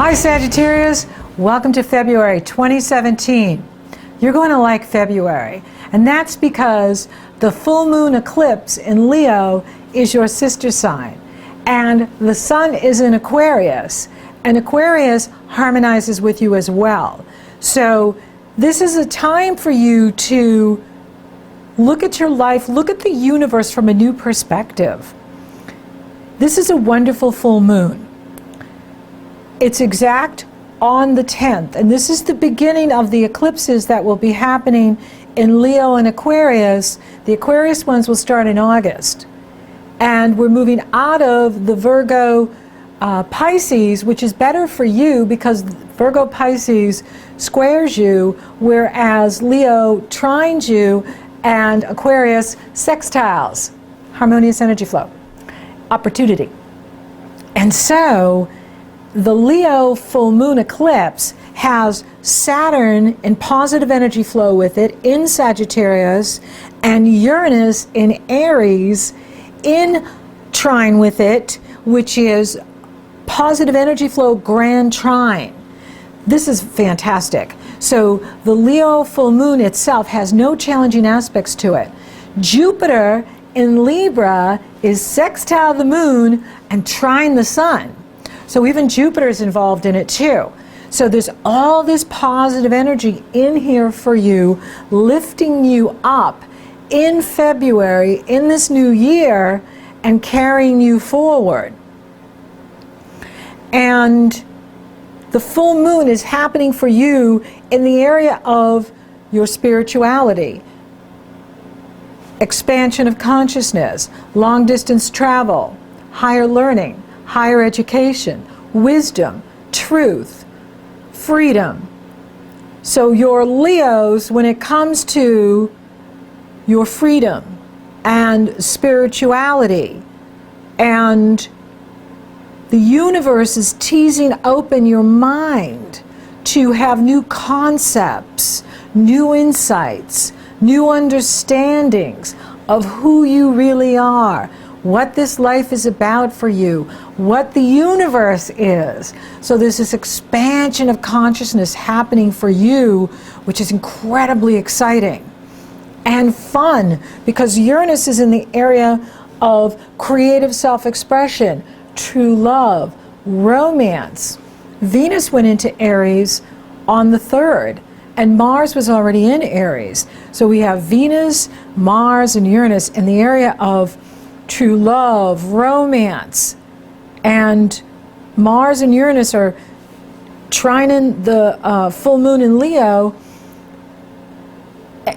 Hi Sagittarius, welcome to February 2017. You're going to like February, and that's because the full moon eclipse in Leo is your sister sign, and the sun is in Aquarius, and Aquarius harmonizes with you as well. So this is a time for you to look at your life, look at the universe from a new perspective. This is a wonderful full moon. It's exact on the 10th, and this is the beginning of the eclipses that will be happening in Leo and Aquarius. The Aquarius ones will start in August, and we're moving out of the Virgo Pisces, which is better for you because Virgo Pisces squares you, whereas Leo trines you and Aquarius sextiles. Harmonious energy flow, opportunity. And so the Leo full moon eclipse has Saturn in positive energy flow with it in Sagittarius, and Uranus in Aries in trine with it, which is positive energy flow grand trine. This is fantastic. So the Leo full moon itself has no challenging aspects to it. Jupiter in Libra is sextile the moon and trine the sun. So even Jupiter is involved in it too. So there's all this positive energy in here for you, lifting you up in February, in this new year, and carrying you forward. And the full moon is happening for you in the area of your spirituality, expansion of consciousness, long distance travel, higher learning, higher education, wisdom, truth, freedom. So your Leos, when it comes to your freedom and spirituality, and the universe is teasing open your mind to have new concepts, new insights, new understandings of who you really are, what this life is about for you, what the universe is. So there's this expansion of consciousness happening for you, which is incredibly exciting and fun, because Uranus is in the area of creative self-expression, true love, romance. Venus went into Aries on the 3rd, and Mars was already in Aries. So we have Venus, Mars, and Uranus in the area of true love, romance, and Mars and Uranus are trining the full moon in Leo.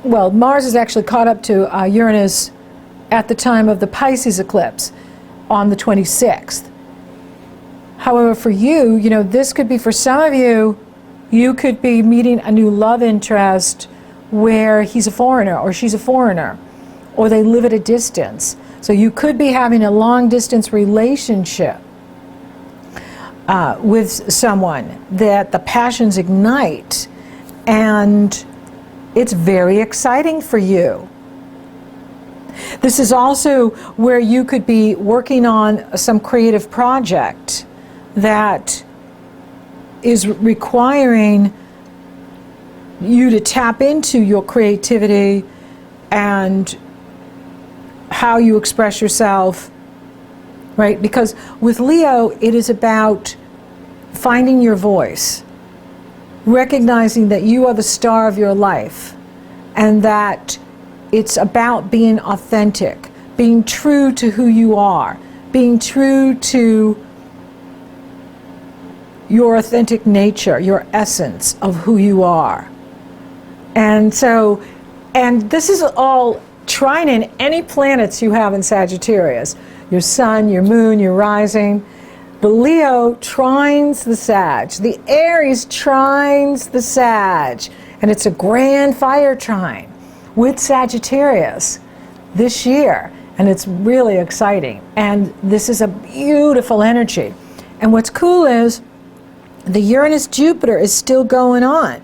Well, Mars is actually caught up to Uranus at the time of the Pisces eclipse on the 26th. However, for you, you know, this could be for some of you, you could be meeting a new love interest where he's a foreigner or she's a foreigner, or they live at a distance. So you could be having a long-distance relationship with someone that the passions ignite, and it's very exciting for you. This is also where you could be working on some creative project that is requiring you to tap into your creativity and how you express yourself, right? Because with Leo, it is about finding your voice, recognizing that you are the star of your life, and that it's about being authentic, being true to who you are, being true to your authentic nature, your essence of who you are. And so, and this is all trine in any planets you have in Sagittarius, your sun, your moon, your rising. The Leo trines the Sag, the Aries trines the Sag, and it's a grand fire trine with Sagittarius this year, and it's really exciting, and this is a beautiful energy. And what's cool is the Uranus-Jupiter is still going on.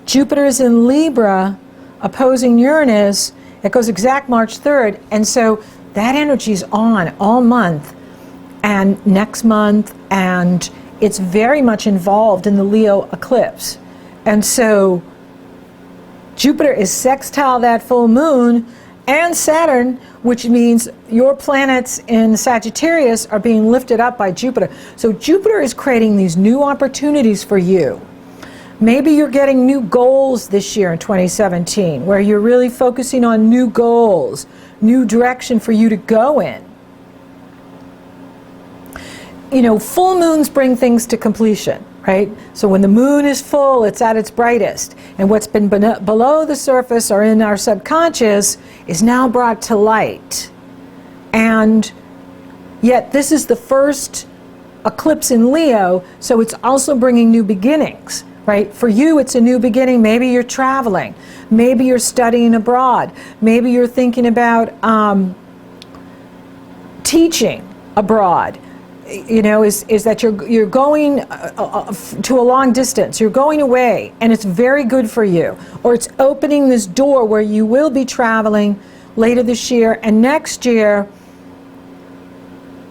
Jupiter is in Libra opposing Uranus. It goes exact March 3rd, and so that energy is on all month and next month and it's very much involved in the Leo eclipse. And so Jupiter is sextile that full moon, and Saturn, which means your planets in Sagittarius are being lifted up by Jupiter. So Jupiter is creating these new opportunities for you. Maybe you're getting new goals this year in 2017, where you're really focusing on new goals, new direction for you to go in. You know, full moons bring things to completion, right? So when the moon is full, it's at its brightest. And what's been below the surface or in our subconscious is now brought to light. And yet this is the first eclipse in Leo, so it's also bringing new beginnings, right? For you, it's a new beginning. Maybe you're traveling. Maybe you're studying abroad. Maybe you're thinking about teaching abroad. You know, is that you're going to a long distance, you're going away, and it's very good for you. Or it's opening this door where you will be traveling later this year and next year,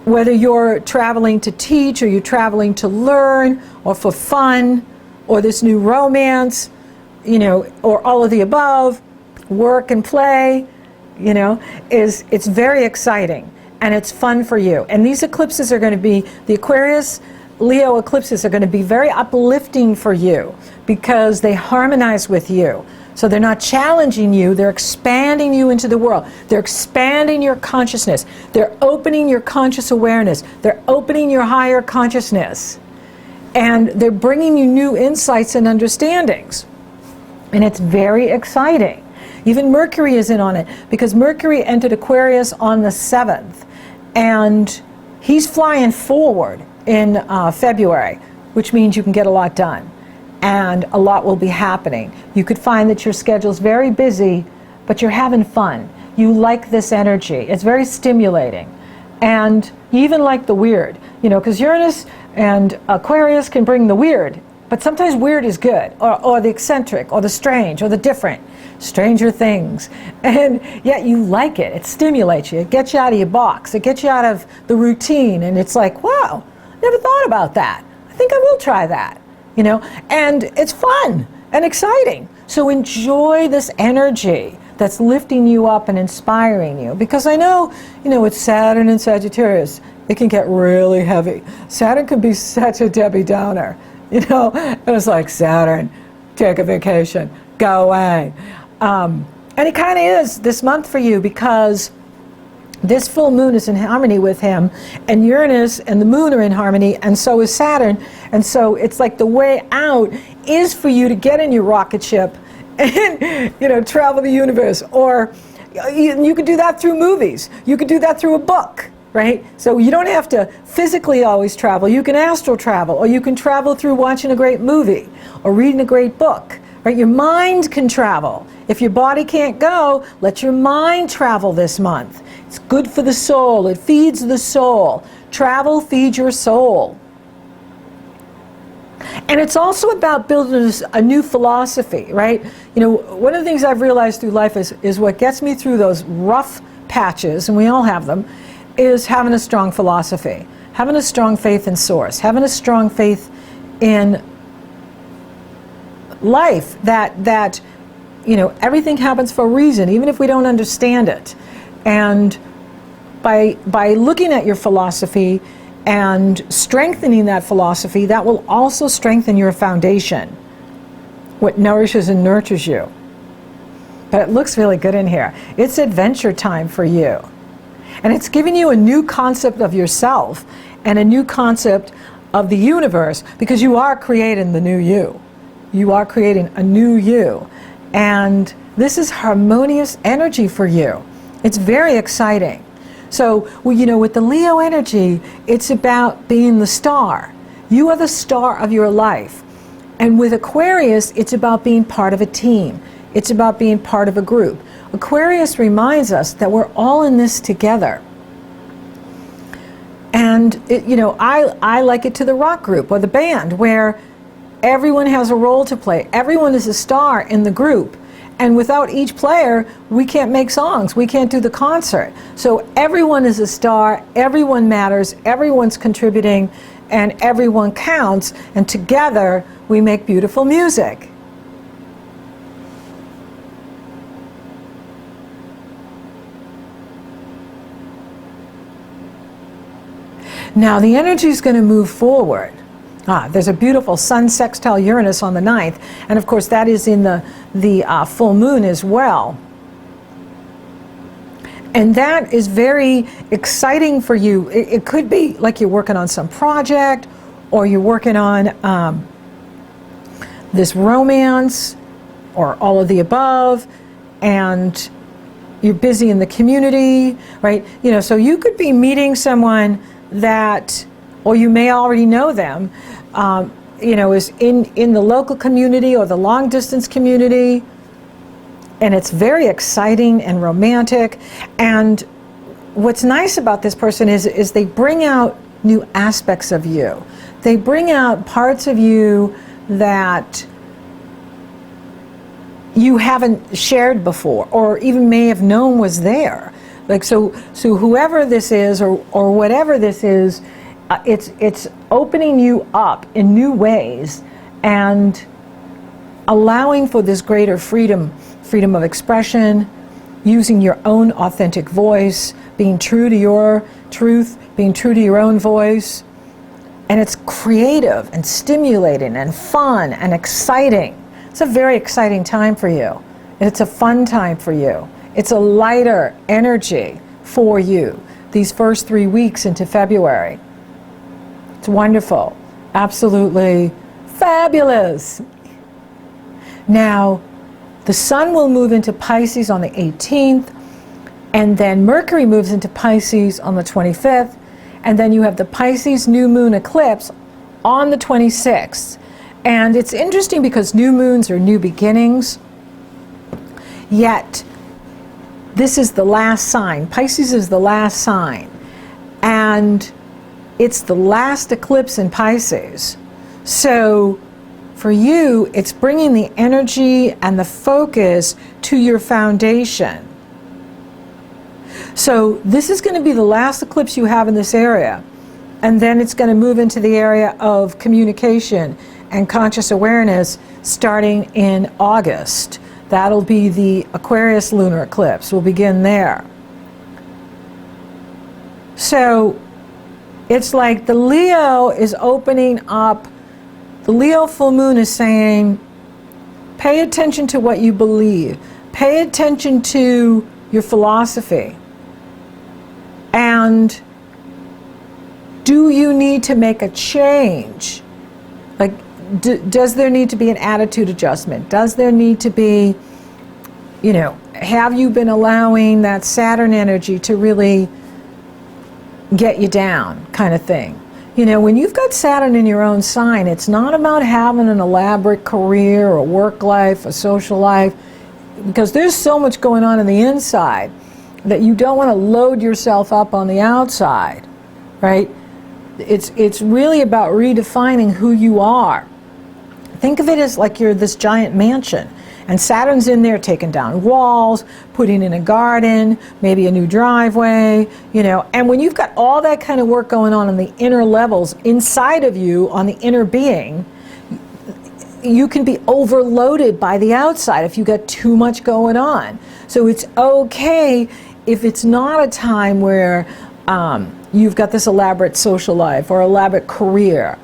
whether you're traveling to teach or you're traveling to learn or for fun or this new romance, you know, or all of the above, work and play, you know, it's very exciting. And it's fun for you. And these eclipses are going to be, the Aquarius, Leo eclipses are going to be very uplifting for you because they harmonize with you. So they're not challenging you, they're expanding you into the world. They're expanding your consciousness. They're opening your conscious awareness. They're opening your higher consciousness. And they're bringing you new insights and understandings. And it's very exciting. Even Mercury is in on it because Mercury entered Aquarius on the 7th. And he's flying forward in February, which means you can get a lot done. And a lot will be happening. You could find that your schedule's very busy, but you're having fun. You like this energy. It's very stimulating. And you even like the weird, you know, because Uranus and Aquarius can bring the weird. But sometimes weird is good, or the eccentric, or the strange, or the different. Stranger things. And yet you like it. It stimulates you. It gets you out of your box. It gets you out of the routine. And it's like, wow, never thought about that. I think I will try that. You know, and it's fun and exciting. So enjoy this energy that's lifting you up and inspiring you. Because I know, you know, with Saturn and Sagittarius, it can get really heavy. Saturn can be such a Debbie Downer. You know, and it's like, Saturn, take a vacation, go away. And it kind of is this month for you because this full moon is in harmony with him, and Uranus and the moon are in harmony, and so is Saturn. And so it's like the way out is for you to get in your rocket ship and, you know, travel the universe. Or you could do that through movies. You could do that through a book. Right? So you don't have to physically always travel. You can astral travel, or you can travel through watching a great movie or reading a great book. Right? Your mind can travel. If your body can't go, let your mind travel this month. It's good for the soul. It feeds the soul. Travel feeds your soul. And it's also about building a new philosophy, right? You know, one of the things I've realized through life is what gets me through those rough patches, and we all have them, is having a strong philosophy, having a strong faith in source, having a strong faith in life, that you know, everything happens for a reason, even if we don't understand it. And by looking at your philosophy and strengthening that philosophy, that will also strengthen your foundation, what nourishes and nurtures you. But it looks really good in here. It's adventure time for you. And it's giving you a new concept of yourself and a new concept of the universe, because you are creating the new you. You are creating a new you. And this is harmonious energy for you. It's very exciting. So, well, you know, with the Leo energy, it's about being the star. You are the star of your life. And with Aquarius, it's about being part of a team. It's about being part of a group. Aquarius reminds us that we're all in this together. And, you know, I like it to the rock group or the band, where everyone has a role to play. Everyone is a star in the group. And without each player, we can't make songs. We can't do the concert. So everyone is a star. Everyone matters. Everyone's contributing. and everyone counts, and together we make beautiful music. Now the energy is going to move forward. There's a beautiful Sun sextile Uranus on the 9th, and of course that is in the full moon as well. And that is very exciting for you. It could be like you're working on some project, or you're working on this romance, or all of the above, and you're busy in the community, right? You know, so you could be meeting someone that, or you may already know them, you know, is in the local community or the long distance community. And it's very exciting and romantic. And what's nice about this person is they bring out new aspects of you. They bring out parts of you that you haven't shared before, or even may have known was there. Like, so whoever this is, or whatever this is, it's opening you up in new ways and allowing for this greater freedom of expression, using your own authentic voice, being true to your truth, being true to your own voice. And it's creative and stimulating and fun and exciting. It's a very exciting time for you. It's a fun time for you. It's a lighter energy for you these first 3 weeks into February. It's wonderful. Absolutely fabulous. Now, the Sun will move into Pisces on the 18th, and then Mercury moves into Pisces on the 25th, and then you have the Pisces new moon eclipse on the 26th. And it's interesting because new moons are new beginnings, yet this is the last sign. Pisces is the last sign, and it's the last eclipse in Pisces. So for you, it's bringing the energy and the focus to your foundation. So this is going to be the last eclipse you have in this area. And then it's going to move into the area of communication and conscious awareness starting in August. That'll be the Aquarius lunar eclipse. We'll begin there. So it's like the Leo is opening up. The Leo full moon is saying, pay attention to what you believe. Pay attention to your philosophy. And do you need to make a change? Like, does there need to be an attitude adjustment? Does there need to be, you know, have you been allowing that Saturn energy to really get you down, kind of thing? You know, when you've got Saturn in your own sign, it's not about having an elaborate career or work life, a social life, because there's so much going on the inside that you don't want to load yourself up on the outside, right? It's really about redefining who you are. Think of it as like you're this giant mansion, and Saturn's in there taking down walls, putting in a garden, maybe a new driveway, you know. And when you've got all that kind of work going on the inner levels inside of you, on the inner being, you can be overloaded by the outside if you got too much going on. So it's okay if it's not a time where you've got this elaborate social life or elaborate career,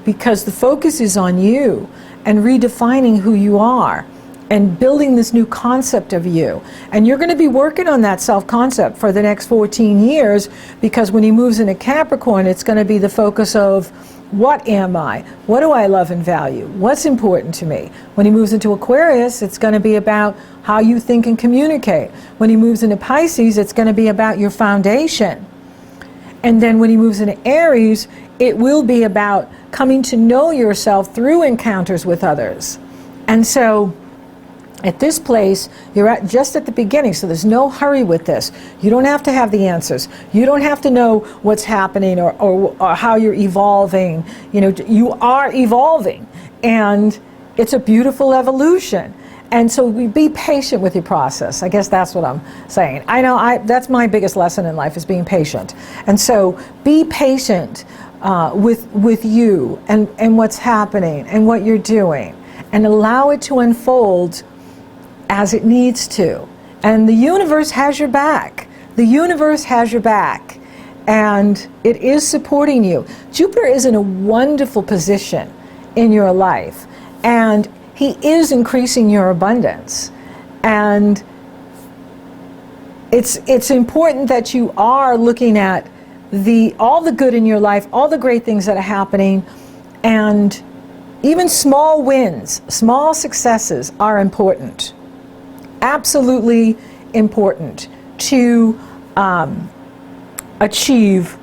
because the focus is on you and redefining who you are and building this new concept of you. And you're going to be working on that self-concept for the next 14 years, because when he moves into Capricorn, it's going to be the focus of, what am I? What do I love and value? What's important to me? When he moves into Aquarius, it's going to be about how you think and communicate. When he moves into Pisces, it's going to be about your foundation. And then when he moves into Aries, it will be about coming to know yourself through encounters with others. And so at this place, you're just at the beginning, so there's no hurry with this. You don't have to have the answers. You don't have to know what's happening or how you're evolving. You know, you are evolving, and it's a beautiful evolution. And so be patient with your process. I guess that's what I'm saying. I know that's my biggest lesson in life, is being patient. And so be patient with you and what's happening and what you're doing, and allow it to unfold as it needs to. And the universe has your back. The universe has your back, and it is supporting you. Jupiter is in a wonderful position in your life, and he is increasing your abundance. And it's important that you are looking at all the good in your life, all the great things that are happening, and even small wins, small successes are important. Absolutely important to achieve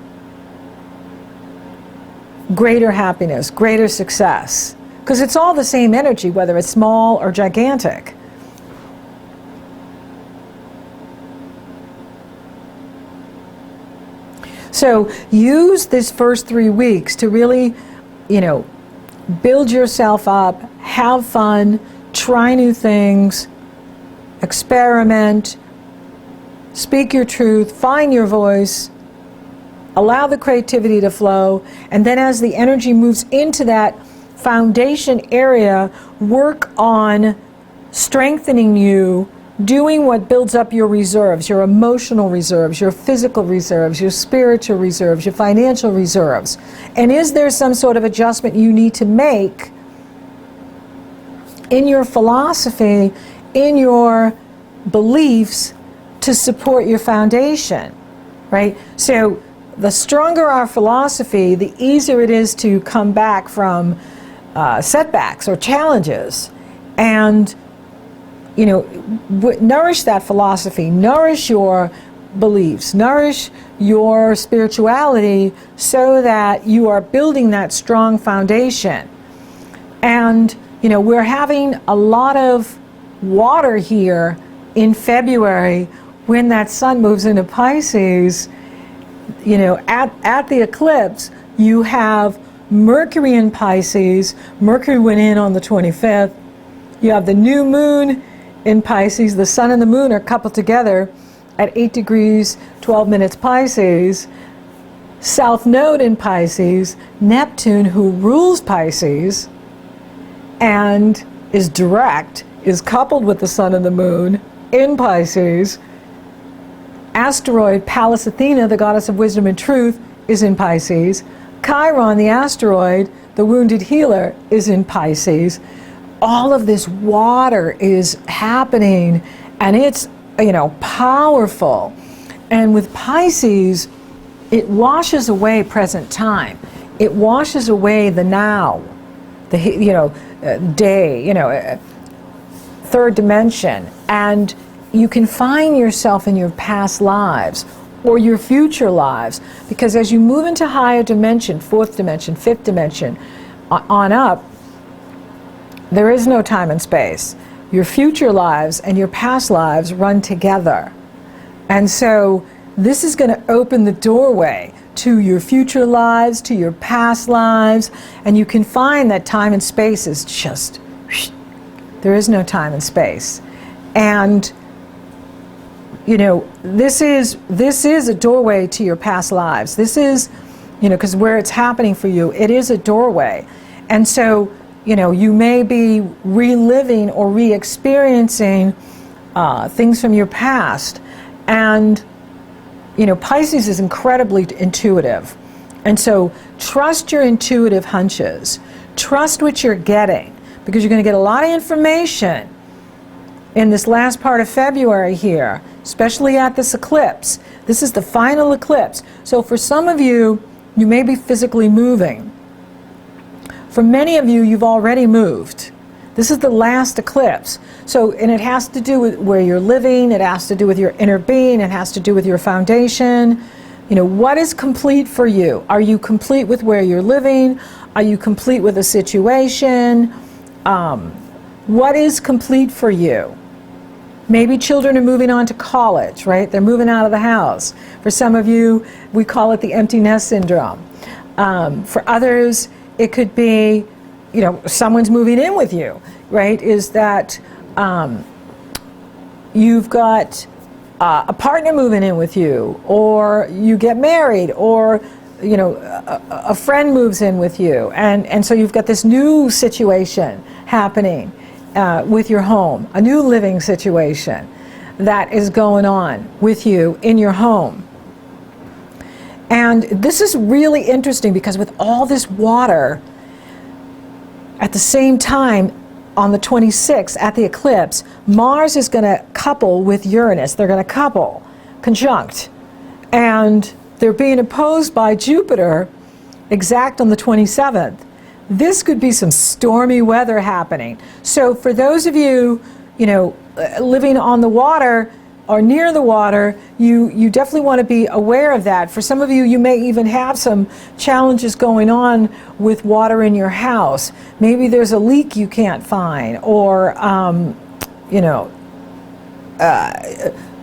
greater happiness, greater success, because it's all the same energy, whether it's small or gigantic. So use this first 3 weeks to really, build yourself up, have fun, try new things, experiment, speak your truth, find your voice, allow the creativity to flow, and then as the energy moves into that foundation area, work on strengthening you, doing what builds up your reserves, your emotional reserves, your physical reserves, your spiritual reserves, your financial reserves. And is there some sort of adjustment you need to make in your philosophy, in your beliefs to support your foundation, right? So the stronger our philosophy, the easier it is to come back from setbacks or challenges, and nourish that philosophy, nourish your beliefs, nourish your spirituality, so that you are building that strong foundation. And we're having a lot of water here in February when that sun moves into Pisces. At the eclipse, you have Mercury in Pisces. Mercury went in on the 25th. You have the new moon in Pisces. The sun and the moon are coupled together at 8 degrees 12 minutes Pisces. South node in Pisces. Neptune, who rules Pisces and is direct, is coupled with the sun and the moon in Pisces. Asteroid Pallas Athena, the goddess of wisdom and truth, is in Pisces. Chiron, the asteroid, the wounded healer, is in Pisces. All of this water is happening, and it's powerful. And with Pisces, it washes away present time. It washes away the now, the day, third dimension, and you can find yourself in your past lives or your future lives, because as you move into higher dimension, fourth dimension, fifth dimension, on up, there is no time and space. Your future lives and your past lives run together. And so this is going to open the doorway to your future lives, to your past lives, and you can find that time and space is just, there is no time and space. And this is a doorway to your past lives. This is, because where it's happening for you, it is a doorway. And so, you may be reliving or re-experiencing things from your past. And, Pisces is incredibly intuitive. And so trust your intuitive hunches. Trust what you're getting, because you're going to get a lot of information in this last part of February here, especially at this eclipse. This is the final eclipse. So for some of you, you may be physically moving. For many of you, you've already moved. This is the last eclipse. So, and it has to do with where you're living, it has to do with your inner being, it has to do with your foundation. What is complete for you? Are you complete with where you're living? Are you complete with a situation? What is complete for you? Maybe children are moving on to college, right? They're moving out of the house. For some of you, we call it the empty nest syndrome. For others, it could be, someone's moving in with you, right? Is that you've got a partner moving in with you, or you get married, or a friend moves in with you, and so you've got this new situation happening with your home, a new living situation that is going on with you in your home. And this is really interesting because with all this water, at the same time, on the 26th, at the eclipse, Mars is going to couple with Uranus. They're going to couple, conjunct. And they're being opposed by Jupiter, exact on the 27th. This could be some stormy weather happening. So for those of you, living on the water or near the water, you definitely want to be aware of that. For some of you, you may even have some challenges going on with water in your house. Maybe there's a leak you can't find, or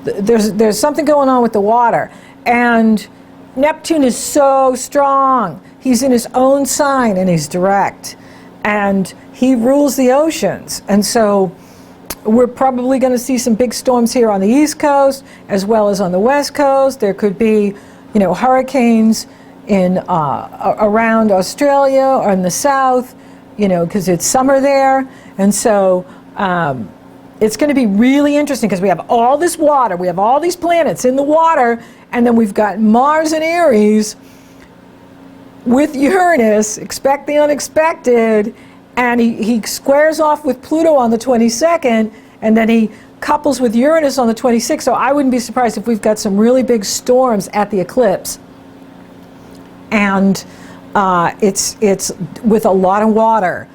there's something going on with the water. And Neptune is so strong. He's in his own sign and he's direct, and he rules the oceans. And so we're probably going to see some big storms here on the East Coast as well as on the West Coast. There could be, hurricanes in around Australia or in the South, because it's summer there. And so it's going to be really interesting because we have all this water, we have all these planets in the water, and then we've got Mars in Aries with Uranus, expect the unexpected, and he squares off with Pluto on the 22nd, and then he couples with Uranus on the 26th. So I wouldn't be surprised if we've got some really big storms at the eclipse. And it's with a lot of water,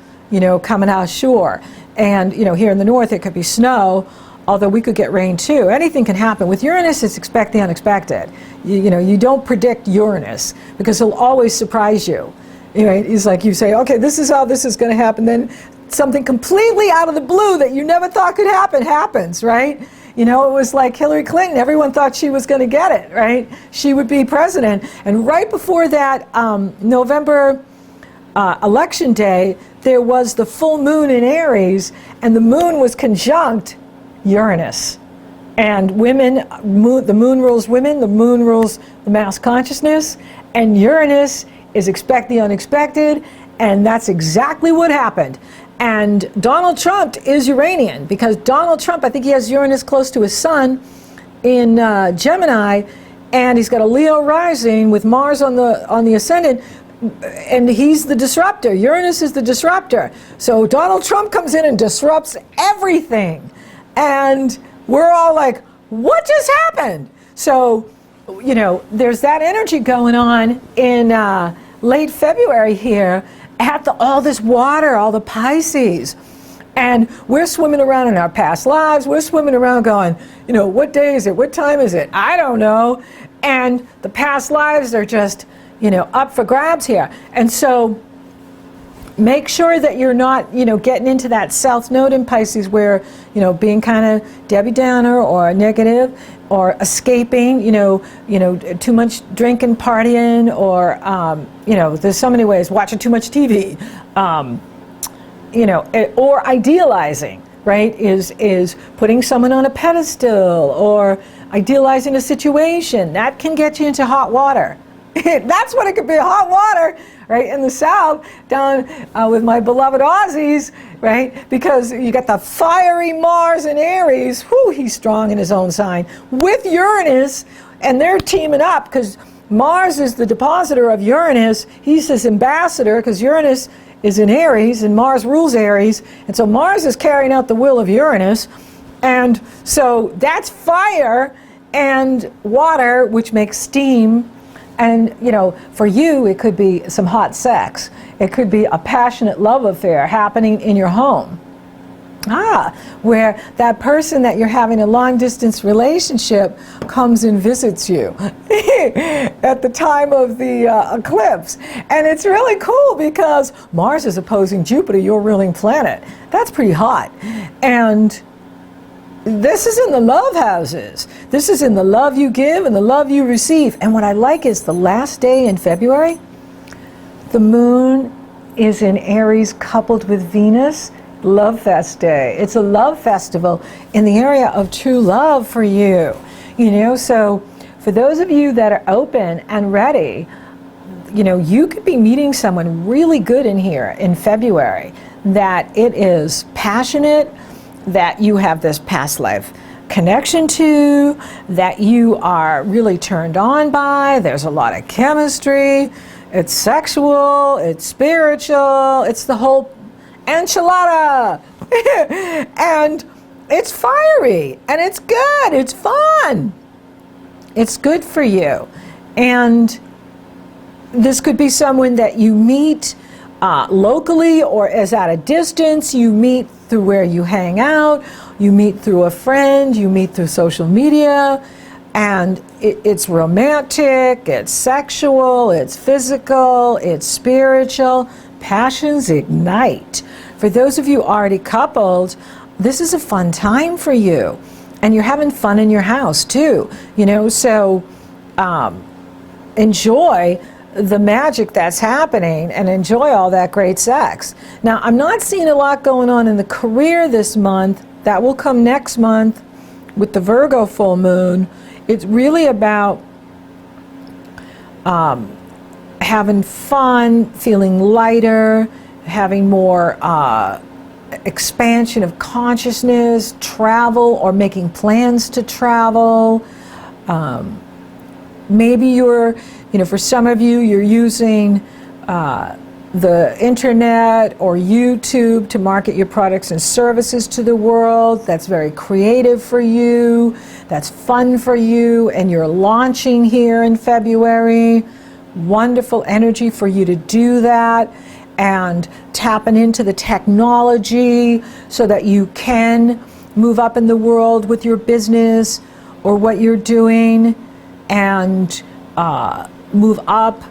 coming out shore. And, here in the north it could be snow, although we could get rain too. Anything can happen. With Uranus, it's expect the unexpected. You don't predict Uranus because he'll always surprise you. He's like, you say, okay, this is how this is going to happen. Then something completely out of the blue that you never thought could happen happens, right? It was like Hillary Clinton. Everyone thought she was going to get it, right? She would be president. And right before that November election day, there was the full moon in Aries, and the moon was conjunct Uranus. And the moon rules women, the moon rules the mass consciousness, and Uranus is expect the unexpected, and that's exactly what happened. And Donald Trump is Uranian, because Donald Trump, I think he has Uranus close to his sun in Gemini, and he's got a Leo rising with Mars on the ascendant, and he's the disruptor. Uranus is the disruptor. So Donald Trump comes in and disrupts everything. And we're all like, what just happened? So, there's that energy going on in late February here at all this water, all the Pisces. And we're swimming around in our past lives. We're swimming around going, what day is it? What time is it? I don't know. And the past lives are just, up for grabs here. And so make sure that you're not, getting into that south node in Pisces where, being kind of Debbie Downer or negative or escaping, too much drinking, partying, or, there's so many ways, watching too much TV, or idealizing, right, is putting someone on a pedestal or idealizing a situation. That can get you into hot water. That's what it could be, hot water, right, in the south, down with my beloved Aussies, right, because you got the fiery Mars in Aries, he's strong in his own sign, with Uranus, and they're teaming up, because Mars is the depositor of Uranus, he's his ambassador, because Uranus is in Aries, and Mars rules Aries, and so Mars is carrying out the will of Uranus, and so that's fire and water, which makes steam. And, for you, it could be some hot sex. It could be a passionate love affair happening in your home. Where that person that you're having a long-distance relationship comes and visits you at the time of the eclipse. And it's really cool because Mars is opposing Jupiter, your ruling planet. That's pretty hot. And this is in the love houses. This is in the love you give and the love you receive. And what I like is the last day in February, the moon is in Aries coupled with Venus. Love Fest Day. It's a love festival in the area of true love for you. So for those of you that are open and ready, you know, you could be meeting someone really good in here in February, that it is passionate, that you have this past life connection to, that you are really turned on by. There's a lot of chemistry. It's sexual, it's spiritual, it's the whole enchilada. And it's fiery, and it's good, it's fun. It's good for you. And this could be someone that you meet locally or is at a distance. You meet through where you hang out, you meet through a friend, you meet through social media, and it's romantic, it's sexual, it's physical, it's spiritual. Passions ignite. For those of you already coupled, this is a fun time for you. And you're having fun in your house too, you know, so enjoy the magic that's happening and enjoy all that great sex. Now, I'm not seeing a lot going on in the career this month. That will come next month with the Virgo full moon. It's really about having fun, feeling lighter, having more expansion of consciousness, travel or making plans to travel. Maybe you're, you know, for some of you, you're using the internet or YouTube to market your products and services to the world. That's very creative for you. That's fun for you. And you're launching here in February. Wonderful energy for you to do that, and tapping into the technology so that you can move up in the world with your business or what you're doing, and move up,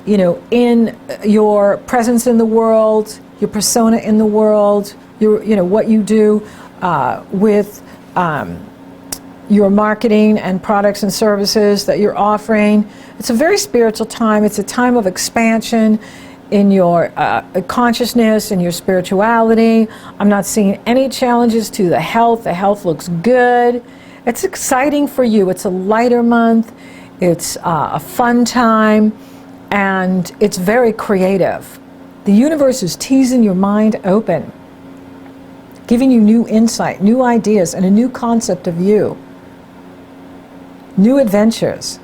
you know, in your presence in the world, your persona in the world, your, you know, what you do with your marketing and products and services that you're offering. It's a very spiritual time. It's a time of expansion in your consciousness and your spirituality. I'm not seeing any challenges to the health. The health looks good. It's exciting for you. It's a lighter month. It's a fun time, and it's very creative. The universe is teasing your mind open, giving you new insight, new ideas, and a new concept of you. New adventures.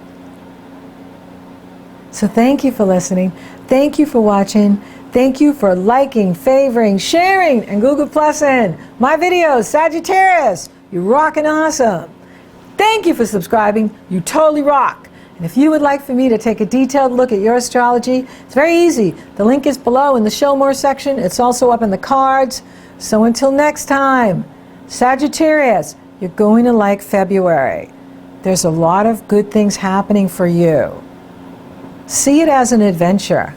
So thank you for listening. Thank you for watching. Thank you for liking, favoring, sharing, and Google Plussing my videos. Sagittarius, you're rocking awesome. Thank you for subscribing. You totally rock. And if you would like for me to take a detailed look at your astrology, it's very easy. The link is below in the Show More section. It's also up in the cards. So until next time, Sagittarius, you're going to like February. There's a lot of good things happening for you. See it as an adventure.